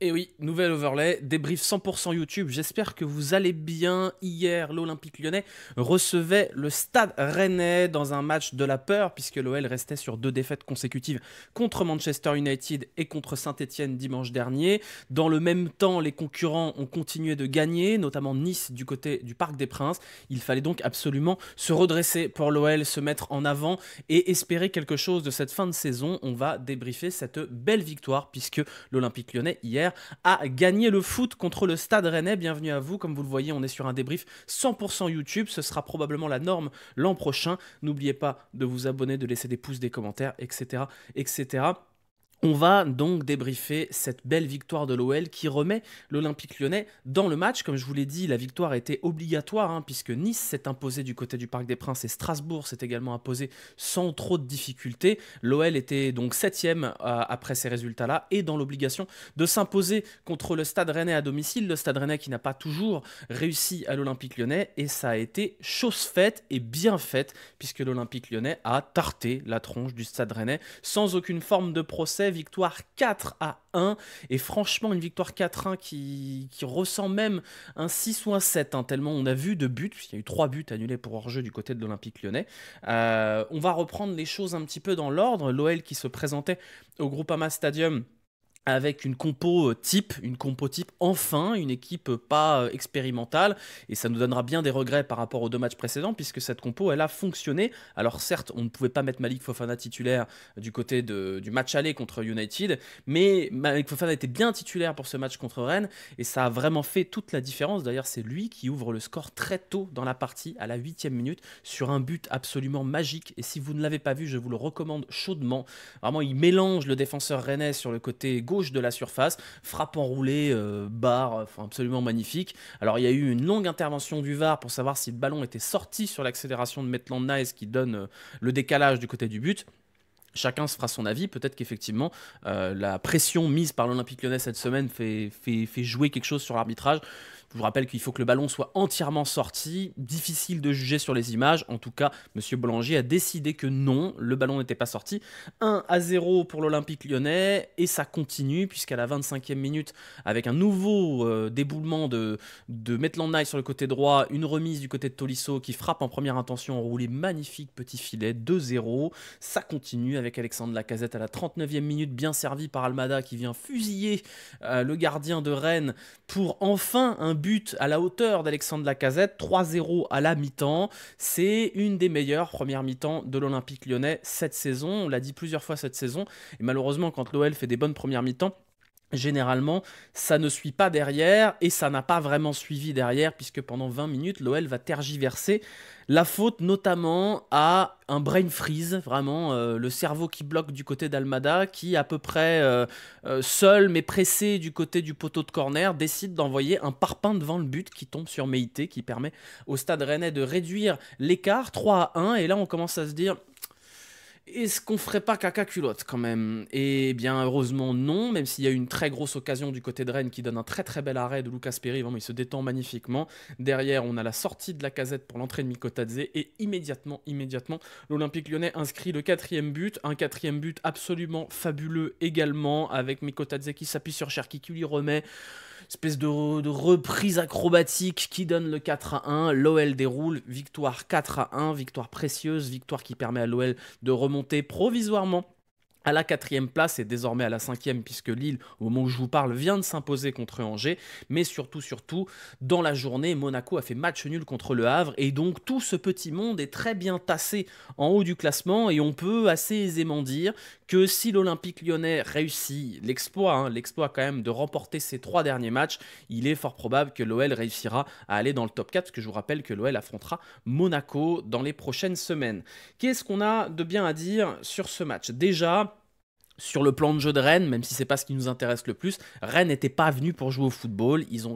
Et oui, nouvelle overlay, débrief 100% YouTube. J'espère que vous allez bien. Hier, l'Olympique Lyonnais recevait le Stade Rennais dans un match de la peur, puisque l'OL restait sur 2 défaites consécutives contre Manchester United et contre Saint-Etienne dimanche dernier. Dans le même temps, les concurrents ont continué de gagner, notamment Nice du côté du Parc des Princes. Il fallait donc absolument se redresser pour l'OL, se mettre en avant et espérer quelque chose de cette fin de saison. On va débriefer cette belle victoire, puisque l'Olympique Lyonnais, hier, a gagné le foot contre le Stade Rennais. Bienvenue à vous. Comme vous le voyez, on est sur un débrief 100% YouTube. Ce sera probablement la norme l'an prochain. N'oubliez pas de vous abonner, de laisser des pouces, des commentaires, etc. etc. On va donc débriefer cette belle victoire de l'OL qui remet l'Olympique Lyonnais dans le match. Comme je vous l'ai dit, la victoire était obligatoire puisque Nice s'est imposé du côté du Parc des Princes et Strasbourg s'est également imposé sans trop de difficultés. L'OL était donc 7e après ces résultats-là et dans l'obligation de s'imposer contre le Stade Rennais à domicile. Le Stade Rennais qui n'a pas toujours réussi à l'Olympique Lyonnais, et ça a été chose faite et bien faite puisque l'Olympique Lyonnais a tarté la tronche du Stade Rennais sans aucune forme de procès. Victoire 4-1, et franchement une victoire 4-1 qui ressent même un 6 ou un 7, tellement on a vu de buts, puisqu'il y a eu 3 buts annulés pour hors-jeu du côté de l'Olympique Lyonnais. On va reprendre les choses un petit peu dans l'ordre. L'OL qui se présentait au Groupama Stadium avec une compo type, enfin, une équipe pas expérimentale, et ça nous donnera bien des regrets par rapport aux 2 matchs précédents, puisque cette compo, elle a fonctionné. Alors certes, on ne pouvait pas mettre Malik Fofana titulaire du côté du match aller contre United, mais Malik Fofana était bien titulaire pour ce match contre Rennes, et ça a vraiment fait toute la différence. D'ailleurs, c'est lui qui ouvre le score très tôt dans la partie, à la 8e minute, sur un but absolument magique, et si vous ne l'avez pas vu, je vous le recommande chaudement. Vraiment, il mélange le défenseur rennais sur le côté gauche de la surface, frappe enroulée, barre, enfin absolument magnifique. Alors il y a eu une longue intervention du VAR pour savoir si le ballon était sorti sur l'accélération de Maitland-Niles qui donne le décalage du côté du but. Chacun se fera son avis. Peut-être qu'effectivement, la pression mise par l'Olympique Lyonnais cette semaine fait jouer quelque chose sur l'arbitrage. Je vous rappelle qu'il faut que le ballon soit entièrement sorti. Difficile de juger sur les images. En tout cas, M. Boulanger a décidé que non, le ballon n'était pas sorti. 1-0 pour l'Olympique Lyonnais, et ça continue puisqu'à la 25e minute, avec un nouveau déboulement de Maitland-Niles sur le côté droit, une remise du côté de Tolisso qui frappe en première intention enroulé, magnifique petit filet, 2-0. Ça continue avec Alexandre Lacazette à la 39e minute, bien servi par Almada qui vient fusiller le gardien de Rennes pour enfin un but à la hauteur d'Alexandre Lacazette. 3-0 à la mi-temps. C'est une des meilleures premières mi-temps de l'Olympique Lyonnais cette saison. On l'a dit plusieurs fois cette saison. Et malheureusement, quand l'OL fait des bonnes premières mi-temps, généralement, ça ne suit pas derrière, et ça n'a pas vraiment suivi derrière, puisque pendant 20 minutes, l'OL va tergiverser. La faute notamment à un brain freeze, vraiment le cerveau qui bloque du côté d'Almada, qui à peu près seul mais pressé du côté du poteau de corner, décide d'envoyer un parpaing devant le but qui tombe sur Meïté, qui permet au Stade Rennais de réduire l'écart 3-1, et là on commence à se dire... Est-ce qu'on ferait pas caca culotte quand même? Et bien heureusement non, même s'il y a eu une très grosse occasion du côté de Rennes qui donne un très très bel arrêt de Lucas Perry, vraiment il se détend magnifiquement. Derrière on a la sortie de Lacazette pour l'entrée de Mikotadze, et immédiatement l'Olympique Lyonnais inscrit le 4e but, un 4e but absolument fabuleux également, avec Mikotadze qui s'appuie sur Cherki qui lui remet... Espèce de reprise acrobatique qui donne le 4-1. L'OL déroule, victoire 4-1, victoire précieuse, victoire qui permet à l'OL de remonter provisoirement à la 4e place, et désormais à la 5e, puisque Lille, au moment où je vous parle, vient de s'imposer contre Angers. Mais surtout, dans la journée, Monaco a fait match nul contre Le Havre, et donc tout ce petit monde est très bien tassé en haut du classement, et on peut assez aisément dire que si l'Olympique Lyonnais réussit l'exploit quand même de remporter ses 3 derniers matchs, il est fort probable que l'OL réussira à aller dans le top 4, parce que je vous rappelle que l'OL affrontera Monaco dans les prochaines semaines. Qu'est-ce qu'on a de bien à dire sur ce match? Déjà, sur le plan de jeu de Rennes, même si c'est pas ce qui nous intéresse le plus, Rennes n'était pas venu pour jouer au football. Ils sont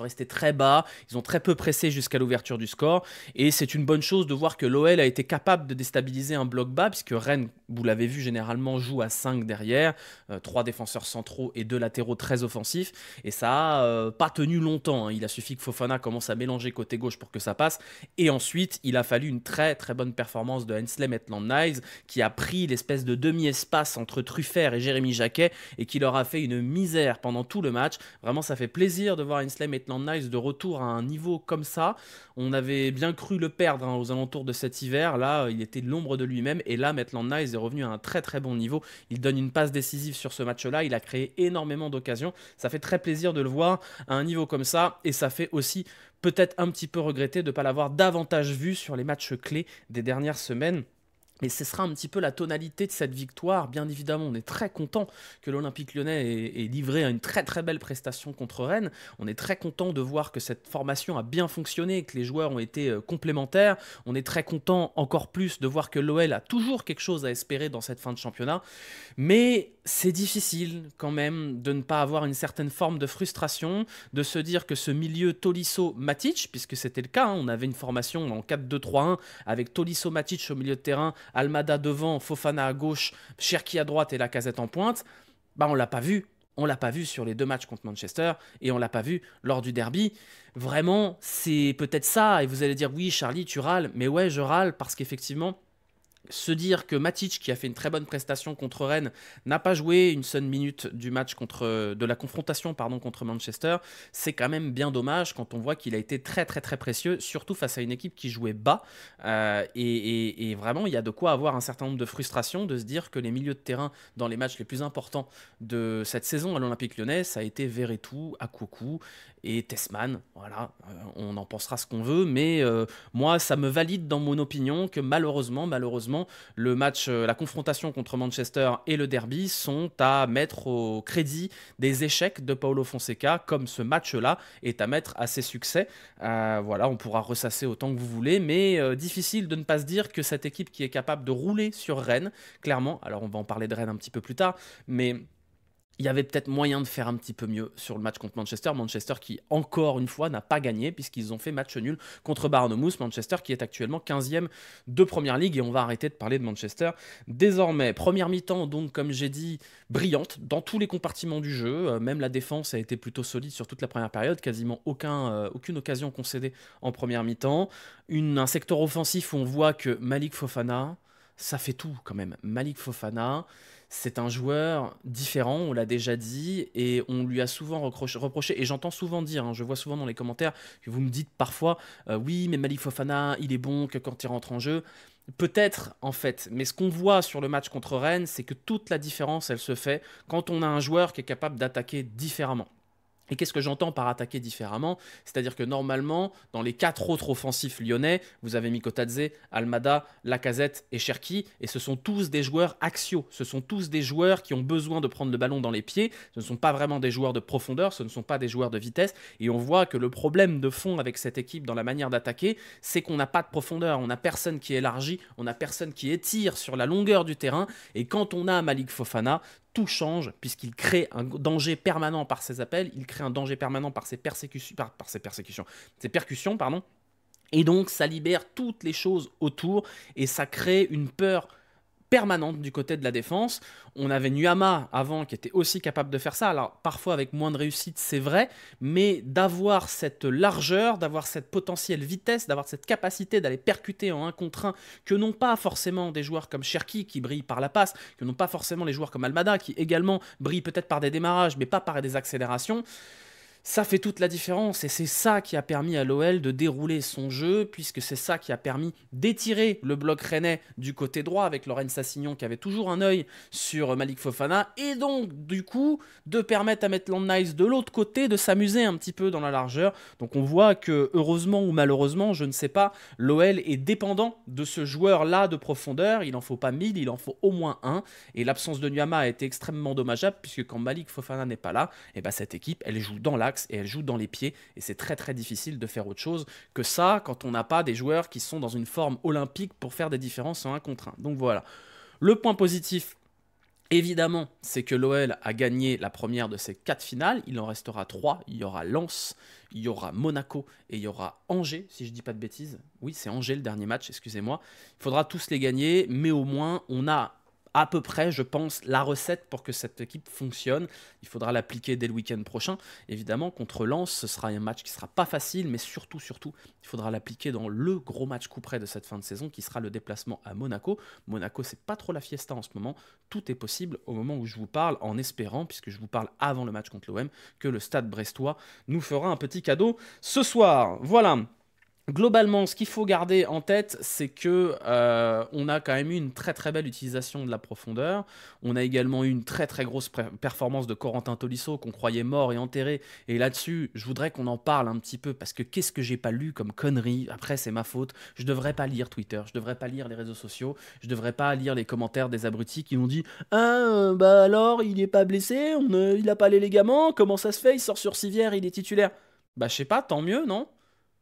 restés très bas, ils ont très peu pressé jusqu'à l'ouverture du score, et c'est une bonne chose de voir que l'OL a été capable de déstabiliser un bloc bas, puisque Rennes, vous l'avez vu, généralement joue à 5 derrière, 3 défenseurs centraux et 2 latéraux très offensifs, et ça a pas tenu longtemps. Il a suffi que Fofana commence à mélanger côté gauche pour que ça passe, et ensuite il a fallu une très très bonne performance de Hensley Maitland-Niles qui a pris l'espèce de demi-espace entre Truffert Truffert et Jérémy Jacquet et qui leur a fait une misère pendant tout le match. Vraiment, ça fait plaisir de voir Ainsley Maitland-Niles de retour à un niveau comme ça. On avait bien cru le perdre aux alentours de cet hiver. Là, il était l'ombre de lui-même et là, Maitland-Niles est revenu à un très très bon niveau. Il donne une passe décisive sur ce match-là. Il a créé énormément d'occasions. Ça fait très plaisir de le voir à un niveau comme ça et ça fait aussi peut-être un petit peu regretter de ne pas l'avoir davantage vu sur les matchs clés des dernières semaines. Et ce sera un petit peu la tonalité de cette victoire. Bien évidemment, on est très content que l'Olympique Lyonnais ait livré une très très belle prestation contre Rennes. On est très content de voir que cette formation a bien fonctionné, que les joueurs ont été complémentaires. On est très content encore plus de voir que l'OL a toujours quelque chose à espérer dans cette fin de championnat. Mais c'est difficile quand même de ne pas avoir une certaine forme de frustration, de se dire que ce milieu Tolisso-Matic, puisque c'était le cas, on avait une formation en 4-2-3-1 avec Tolisso-Matic au milieu de terrain, Almada devant, Fofana à gauche, Cherki à droite et Lacazette en pointe, bah on l'a pas vu. On l'a pas vu sur les 2 matchs contre Manchester et on l'a pas vu lors du derby. Vraiment, c'est peut-être ça. Et vous allez dire, oui, Charlie, tu râles. Mais ouais, je râle parce qu'effectivement, se dire que Matic, qui a fait une très bonne prestation contre Rennes, n'a pas joué une seule minute du match de la confrontation contre Manchester, c'est quand même bien dommage quand on voit qu'il a été très très très précieux, surtout face à une équipe qui jouait bas. Et vraiment, il y a de quoi avoir un certain nombre de frustrations, de se dire que les milieux de terrain dans les matchs les plus importants de cette saison à l'Olympique Lyonnais, ça a été Verretou, Akoukou et Tessman. Voilà, on en pensera ce qu'on veut, mais moi, ça me valide dans mon opinion que malheureusement, le match, la confrontation contre Manchester et le derby sont à mettre au crédit des échecs de Paulo Fonseca, comme ce match-là est à mettre à ses succès. Voilà, on pourra ressasser autant que vous voulez, mais difficile de ne pas se dire que cette équipe qui est capable de rouler sur Rennes, clairement, alors on va en parler de Rennes un petit peu plus tard, mais il y avait peut-être moyen de faire un petit peu mieux sur le match contre Manchester. Manchester qui, encore une fois, n'a pas gagné puisqu'ils ont fait match nul contre Bournemouth. Manchester qui est actuellement 15e de Première Ligue et on va arrêter de parler de Manchester désormais. Première mi-temps, donc, comme j'ai dit, brillante dans tous les compartiments du jeu. Même la défense a été plutôt solide sur toute la première période. Quasiment aucune occasion concédée en première mi-temps. Un secteur offensif où on voit que Malik Fofana, ça fait tout quand même. Malik Fofana, c'est un joueur différent, on l'a déjà dit, et on lui a souvent reproché, et j'entends souvent dire, je vois souvent dans les commentaires que vous me dites parfois, oui, mais Malik Fofana, il est bon que quand il rentre en jeu. Peut-être, en fait, mais ce qu'on voit sur le match contre Rennes, c'est que toute la différence, elle se fait quand on a un joueur qui est capable d'attaquer différemment. Et qu'est-ce que j'entends par attaquer différemment? C'est-à-dire que normalement, dans les 4 autres offensifs lyonnais, vous avez Mikotadze, Almada, Lacazette et Cherki, et ce sont tous des joueurs axiaux. Ce sont tous des joueurs qui ont besoin de prendre le ballon dans les pieds. Ce ne sont pas vraiment des joueurs de profondeur, ce ne sont pas des joueurs de vitesse. Et on voit que le problème de fond avec cette équipe dans la manière d'attaquer, c'est qu'on n'a pas de profondeur. On n'a personne qui élargit, on n'a personne qui étire sur la longueur du terrain. Et quand on a Malik Fofana, tout change puisqu'il crée un danger permanent par ses appels, il crée un danger permanent par ses percussions, pardon. Et donc ça libère toutes les choses autour et ça crée une peur permanente du côté de la défense. On avait Nuama avant qui était aussi capable de faire ça, alors parfois avec moins de réussite, c'est vrai, mais d'avoir cette largeur, d'avoir cette potentielle vitesse, d'avoir cette capacité d'aller percuter en 1 contre 1, que n'ont pas forcément des joueurs comme Cherki qui brillent par la passe, que n'ont pas forcément les joueurs comme Almada qui également brillent peut-être par des démarrages, mais pas par des accélérations. Ça fait toute la différence et c'est ça qui a permis à l'OL de dérouler son jeu puisque c'est ça qui a permis d'étirer le bloc rennais du côté droit avec Laurent Sassignon qui avait toujours un œil sur Malik Fofana et donc du coup de permettre à Maitland-Niles de l'autre côté de s'amuser un petit peu dans la largeur. Donc on voit que heureusement ou malheureusement, je ne sais pas, l'OL est dépendant de ce joueur-là de profondeur. Il n'en faut pas 1000, il en faut au moins un et l'absence de Nuama a été extrêmement dommageable puisque quand Malik Fofana n'est pas là, et cette équipe elle joue dans l'axe et elle joue dans les pieds et c'est très très difficile de faire autre chose que ça quand on n'a pas des joueurs qui sont dans une forme olympique pour faire des différences en 1 contre 1. Donc voilà, le point positif évidemment c'est que l'OL a gagné la première de ces 4 finales, il en restera 3, il y aura Lens, il y aura Monaco et il y aura Angers si je dis pas de bêtises, oui c'est Angers le dernier match, excusez-moi, il faudra tous les gagner mais au moins on a à peu près, je pense, la recette pour que cette équipe fonctionne. Il faudra l'appliquer dès le week-end prochain. Évidemment, contre Lens, ce sera un match qui ne sera pas facile, mais surtout, il faudra l'appliquer dans le gros match coup près de cette fin de saison, qui sera le déplacement à Monaco. Monaco, c'est pas trop la fiesta en ce moment. Tout est possible au moment où je vous parle, en espérant, puisque je vous parle avant le match contre l'OM, que le Stade brestois nous fera un petit cadeau ce soir. Voilà. Globalement, ce qu'il faut garder en tête, c'est que on a quand même eu une très très belle utilisation de la profondeur. On a également eu une très très grosse performance de Corentin Tolisso qu'on croyait mort et enterré. Et là-dessus, je voudrais qu'on en parle un petit peu parce que qu'est-ce que j'ai pas lu comme conneries. Après, c'est ma faute. Je devrais pas lire Twitter, je devrais pas lire les réseaux sociaux, je devrais pas lire les commentaires des abrutis qui ont dit ah bah alors il est pas blessé, il a pas les ligaments, comment ça se fait, il sort sur civière, il est titulaire. Bah je sais pas, tant mieux, non?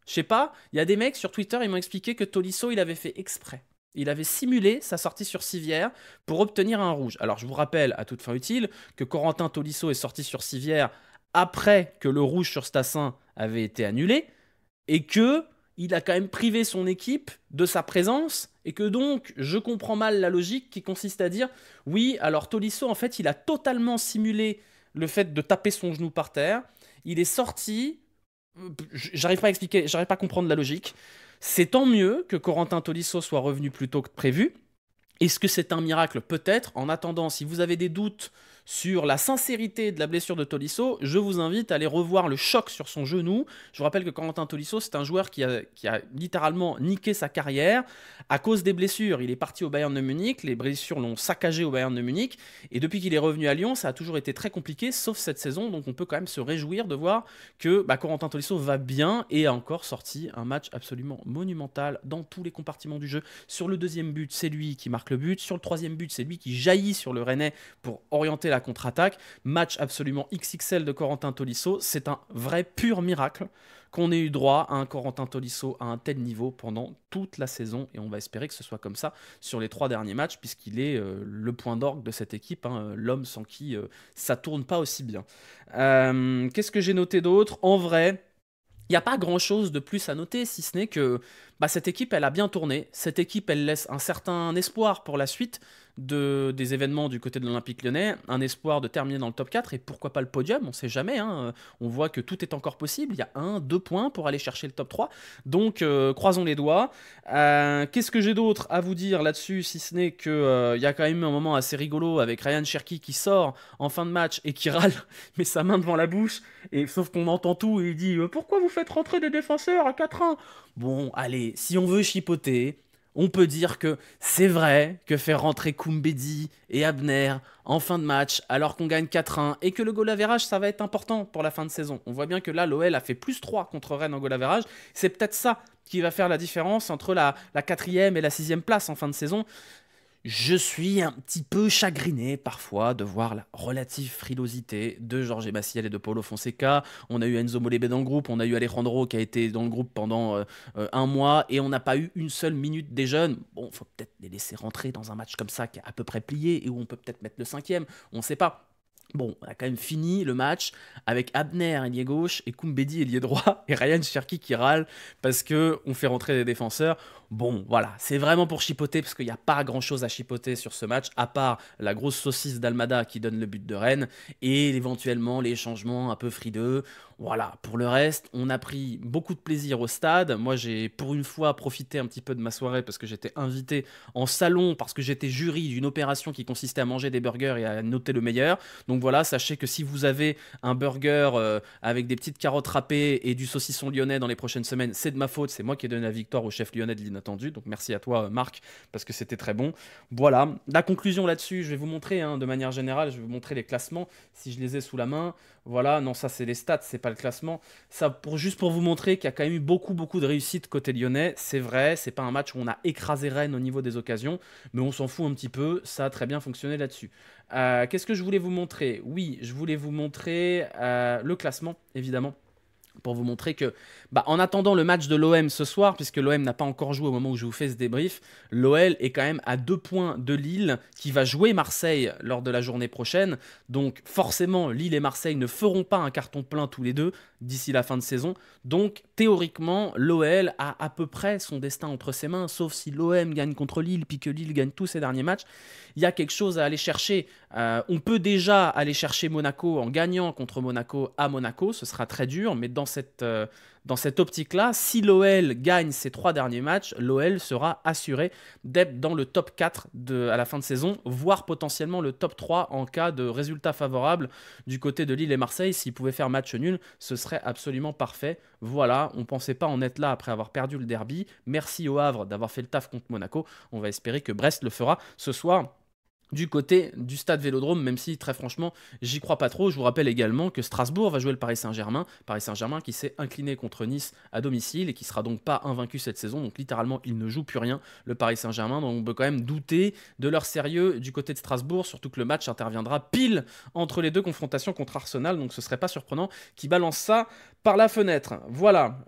Je sais pas, il y a des mecs sur Twitter, ils m'ont expliqué que Tolisso, il avait fait exprès. Il avait simulé sa sortie sur civière pour obtenir un rouge. Alors je vous rappelle, à toute fin utile, que Corentin Tolisso est sorti sur civière après que le rouge sur Stassin avait été annulé, et que il a quand même privé son équipe de sa présence, et que donc je comprends mal la logique qui consiste à dire oui, alors Tolisso, en fait, il a totalement simulé le fait de taper son genou par terre, il est sorti. J'arrive pas à expliquer, j'arrive pas à comprendre la logique. C'est tant mieux que Corentin Tolisso soit revenu plus tôt que prévu. Est-ce que c'est un miracle? Peut-être. En attendant, si vous avez des doutes sur la sincérité de la blessure de Tolisso, je vous invite à aller revoir le choc sur son genou. Je vous rappelle que Corentin Tolisso, c'est un joueur qui a littéralement niqué sa carrière à cause des blessures. Il est parti au Bayern de Munich, les blessures l'ont saccagé au Bayern de Munich, et depuis qu'il est revenu à Lyon, ça a toujours été très compliqué, sauf cette saison, donc on peut quand même se réjouir de voir que Corentin Tolisso va bien et a encore sorti un match absolument monumental dans tous les compartiments du jeu. Sur le deuxième but, c'est lui qui marque le but. Sur le troisième but, c'est lui qui jaillit sur le Rennais pour orienter la contre-attaque. Match absolument XXL de Corentin Tolisso. C'est un vrai pur miracle qu'on ait eu droit à un Corentin Tolisso à un tel niveau pendant toute la saison. Et on va espérer que ce soit comme ça sur les 3 derniers matchs, puisqu'il est le point d'orgue de cette équipe, hein, l'homme sans qui ça tourne pas aussi bien. Qu'est-ce que j'ai noté d'autre? En vrai, il n'y a pas grand-chose de plus à noter, si ce n'est que cette équipe, elle a bien tourné. Cette équipe, elle laisse un certain espoir pour la suite des événements du côté de l'Olympique Lyonnais, un espoir de terminer dans le top 4 et pourquoi pas le podium, on ne sait jamais. Hein. On voit que tout est encore possible. Il y a 1-2 points pour aller chercher le top 3. Donc, croisons les doigts. Qu'est-ce que j'ai d'autre à vous dire là-dessus, si ce n'est qu'il y a quand même un moment assez rigolo avec Ryan Cherki qui sort en fin de match et qui râle, met sa main devant la bouche, et sauf qu'on entend tout et il dit pourquoi vous faites rentrer des défenseurs à 4-1 ? Bon, allez, si on veut chipoter, on peut dire que c'est vrai que faire rentrer Koumbedi et Abner en fin de match alors qu'on gagne 4-1 et que le goal average, ça va être important pour la fin de saison. On voit bien que là, l'OL a fait plus 3 contre Rennes en goal average. C'est peut-être ça qui va faire la différence entre la 4e et la 6e place en fin de saison. Je suis un petit peu chagriné parfois de voir la relative frilosité de Jorge Maciel et de Paulo Fonseca. On a eu Enzo Molebe dans le groupe, on a eu Alejandro qui a été dans le groupe pendant un mois et on n'a pas eu une seule minute des jeunes. Bon, faut peut-être les laisser rentrer dans un match comme ça qui est à peu près plié et où on peut peut-être mettre le 5e, on ne sait pas. Bon, on a quand même fini le match avec Abner, ailier gauche, et Koumbedi, ailier droit, et Ryan Cherki qui râle parce qu'on fait rentrer des défenseurs. Bon, voilà, c'est vraiment pour chipoter parce qu'il n'y a pas grand-chose à chipoter sur ce match, à part la grosse saucisse d'Almada qui donne le but de Rennes, et éventuellement les changements un peu frideux. Voilà, pour le reste, on a pris beaucoup de plaisir au stade. Moi, j'ai pour une fois profité un petit peu de ma soirée parce que j'étais invité en salon, parce que j'étais jury d'une opération qui consistait à manger des burgers et à noter le meilleur. Donc voilà, sachez que si vous avez un burger avec des petites carottes râpées et du saucisson lyonnais dans les prochaines semaines, c'est de ma faute, c'est moi qui ai donné la victoire au chef lyonnais de l'inattendu. Donc merci à toi Marc, parce que c'était très bon. Voilà, la conclusion là-dessus, je vais vous montrer de manière générale, je vais vous montrer les classements, si je les ai sous la main. Voilà, non, ça c'est les stats, c'est pas le classement. Ça, juste pour vous montrer qu'il y a quand même eu beaucoup de réussite côté lyonnais. C'est vrai, c'est pas un match où on a écrasé Rennes au niveau des occasions, mais on s'en fout un petit peu, ça a très bien fonctionné là-dessus. Qu'est-ce que je voulais vous montrer? Oui, je voulais vous montrer le classement, évidemment. pour vous montrer que, en attendant le match de l'OM ce soir, puisque l'OM n'a pas encore joué au moment où je vous fais ce débrief, l'OL est quand même à 2 points de Lille, qui va jouer Marseille lors de la journée prochaine. Donc forcément, Lille et Marseille ne feront pas un carton plein tous les deux d'ici la fin de saison. Donc théoriquement, l'OL a à peu près son destin entre ses mains, sauf si l'OM gagne contre Lille, puis que Lille gagne tous ses derniers matchs. Il y a quelque chose à aller chercher. On peut déjà aller chercher Monaco en gagnant contre Monaco à Monaco. Ce sera très dur, mais dans cette optique-là, si l'OL gagne ses 3 derniers matchs, l'OL sera assuré d'être dans le top 4 à la fin de saison, voire potentiellement le top 3 en cas de résultat favorable du côté de Lille et Marseille. S'ils pouvaient faire match nul, ce serait absolument parfait. Voilà, on ne pensait pas en être là après avoir perdu le derby. Merci au Havre d'avoir fait le taf contre Monaco. On va espérer que Brest le fera ce soir du côté du stade Vélodrome, même si très franchement j'y crois pas trop. Je vous rappelle également que Strasbourg va jouer le Paris Saint-Germain qui s'est incliné contre Nice à domicile et qui sera donc pas invaincu cette saison, donc littéralement il ne joue plus rien, le Paris Saint-Germain, donc on peut quand même douter de leur sérieux du côté de Strasbourg, surtout que le match interviendra pile entre les deux confrontations contre Arsenal, donc ce serait pas surprenant qu'ils balancent ça par la fenêtre. Voilà,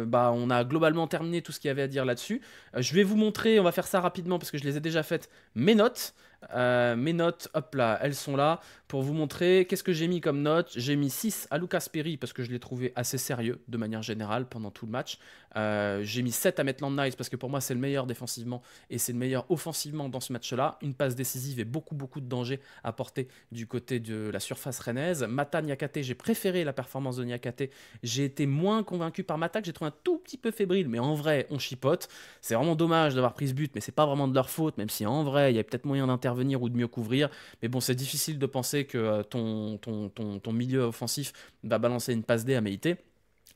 on a globalement terminé tout ce qu'il y avait à dire là-dessus. Je vais vous montrer, on va faire ça rapidement parce que je les ai déjà faites, mes notes, hop là, elles sont là pour vous montrer. Qu'est-ce que j'ai mis comme note? J'ai mis 6 à Lucas Perry parce que je l'ai trouvé assez sérieux de manière générale pendant tout le match. J'ai mis 7 à Maitland Niles parce que pour moi c'est le meilleur défensivement et c'est le meilleur offensivement dans ce match-là. Une passe décisive et beaucoup de danger apporté du côté de la surface rennaise. Mata Niakate, j'ai préféré la performance de Niakate. J'ai été moins convaincu par Mata, que j'ai trouvé un tout petit peu fébrile, mais en vrai on chipote. C'est vraiment dommage d'avoir pris ce but, mais c'est pas vraiment de leur faute, même si en vrai il y a peut-être moyen d'intervenir ou de mieux couvrir. Mais bon, c'est difficile de penser que ton milieu offensif va balancer une passe D à Meïté.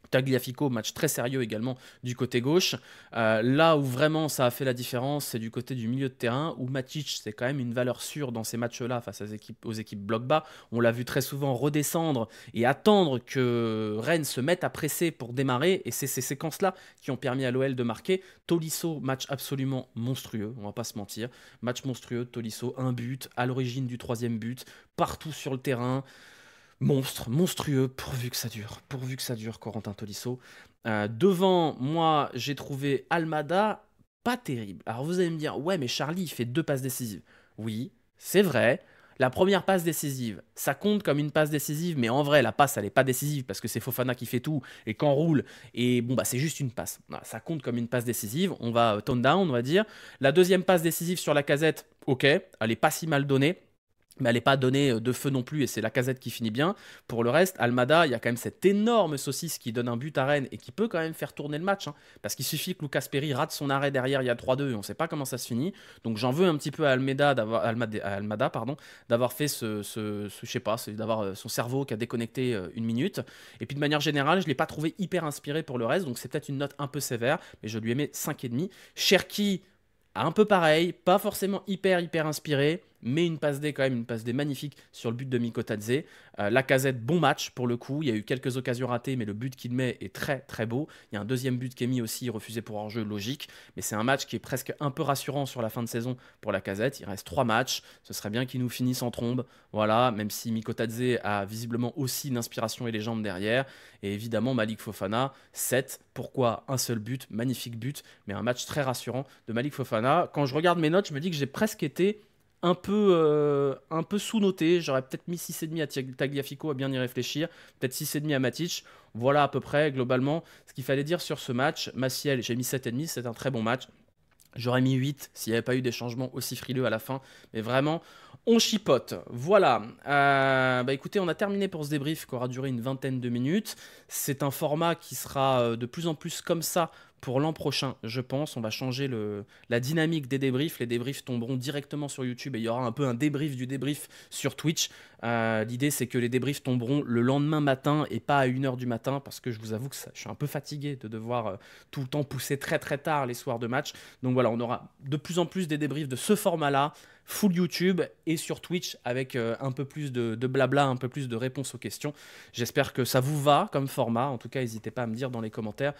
Tagliafico, match très sérieux également du côté gauche. Là où vraiment ça a fait la différence, c'est du côté du milieu de terrain, où Matic, c'est quand même une valeur sûre dans ces matchs-là face aux équipes bloc bas. On l'a vu très souvent redescendre et attendre que Rennes se mette à presser pour démarrer, et c'est ces séquences-là qui ont permis à l'OL de marquer. Tolisso, match absolument monstrueux, on va pas se mentir. Match monstrueux de Tolisso, un but, à l'origine du 3e but, partout sur le terrain. Monstrueux, pourvu que ça dure, Corentin Tolisso. Devant, moi, j'ai trouvé Almada pas terrible. Alors vous allez me dire, ouais, mais Charlie, il fait 2 passes décisives. Oui, c'est vrai. La première passe décisive, ça compte comme une passe décisive, mais en vrai, la passe, elle n'est pas décisive parce que c'est Fofana qui fait tout et qu'enroule. Et bon, c'est juste une passe. Voilà, ça compte comme une passe décisive. On va tone down, on va dire. La deuxième passe décisive sur Lacazette, ok, elle n'est pas si mal donnée, mais elle n'est pas donnée de feu non plus, et c'est Lacazette qui finit bien. Pour le reste, Almada, il y a quand même cette énorme saucisse qui donne un but à Rennes et qui peut quand même faire tourner le match, parce qu'il suffit que Lucas Perry rate son arrêt derrière, il y a 3-2 et on ne sait pas comment ça se finit. Donc j'en veux un petit peu à Almada d'avoir fait je sais pas, d'avoir son cerveau qui a déconnecté une minute. Et puis de manière générale, je ne l'ai pas trouvé hyper inspiré pour le reste, donc c'est peut-être une note un peu sévère, mais je lui ai mis 5,5. Cherki, un peu pareil, pas forcément hyper inspiré, mais une passe D quand même, une passe D magnifique sur le but de Mikotadze. Lacazette, bon match pour le coup, il y a eu quelques occasions ratées, mais le but qu'il met est très beau. Il y a un deuxième but qui est mis aussi, refusé pour hors-jeu, logique, mais c'est un match qui est presque un peu rassurant sur la fin de saison pour Lacazette. Il reste 3 matchs, ce serait bien qu'il nous finisse en trombe, voilà, même si Mikotadze a visiblement aussi une inspiration et les jambes derrière. Et évidemment Malik Fofana, 7, pourquoi un seul but, magnifique but, mais un match très rassurant de Malik Fofana. Quand je regarde mes notes, je me dis que j'ai presque été un peu sous-noté. J'aurais peut-être mis 6,5 à Tagliafico, à bien y réfléchir, peut-être 6,5 à Matic. Voilà à peu près globalement ce qu'il fallait dire sur ce match. Maciel, j'ai mis 7,5, c'est un très bon match. J'aurais mis 8 s'il n'y avait pas eu des changements aussi frileux à la fin. Mais vraiment, on chipote. Voilà. Écoutez, on a terminé pour ce débrief qui aura duré une vingtaine de minutes. C'est un format qui sera de plus en plus comme ça pour l'an prochain, je pense. On va changer la dynamique des débriefs. Les débriefs tomberont directement sur YouTube et il y aura un peu un débrief du débrief sur Twitch. L'idée, c'est que les débriefs tomberont le lendemain matin et pas à 1h du matin, parce que je vous avoue que je suis un peu fatigué de devoir tout le temps pousser très tard les soirs de match. Donc voilà, on aura de plus en plus des débriefs de ce format-là, full YouTube et sur Twitch, avec un peu plus de blabla, un peu plus de réponses aux questions. J'espère que ça vous va comme format. En tout cas, n'hésitez pas à me dire dans les commentaires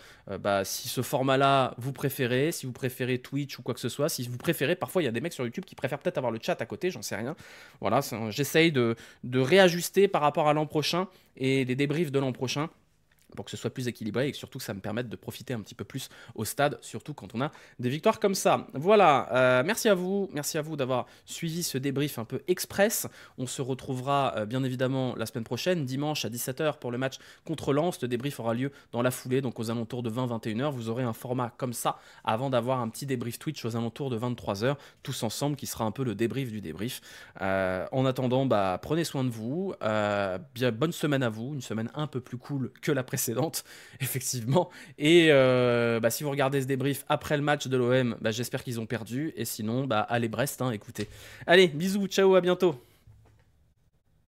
si ce format-là vous préférez, si vous préférez Twitch ou quoi que ce soit. Si vous préférez, parfois il y a des mecs sur YouTube qui préfèrent peut-être avoir le chat à côté, j'en sais rien. Voilà, j'essaye de de réajuster par rapport à l'an prochain et des débriefs de l'an prochain, pour que ce soit plus équilibré et que surtout que ça me permette de profiter un petit peu plus au stade, surtout quand on a des victoires comme ça. Voilà, merci à vous d'avoir suivi ce débrief un peu express. On se retrouvera bien évidemment la semaine prochaine, dimanche à 17 h pour le match contre Lens. Le débrief aura lieu dans la foulée, donc aux alentours de 20-21 h. Vous aurez un format comme ça avant d'avoir un petit débrief Twitch aux alentours de 23 h, tous ensemble, qui sera un peu le débrief du débrief. En attendant, prenez soin de vous, bien, bonne semaine à vous, une semaine un peu plus cool que la précédente, effectivement. Et si vous regardez ce débrief après le match de l'OM, j'espère qu'ils ont perdu. Et sinon, allez Brest, hein, écoutez. Allez, bisous, ciao, à bientôt.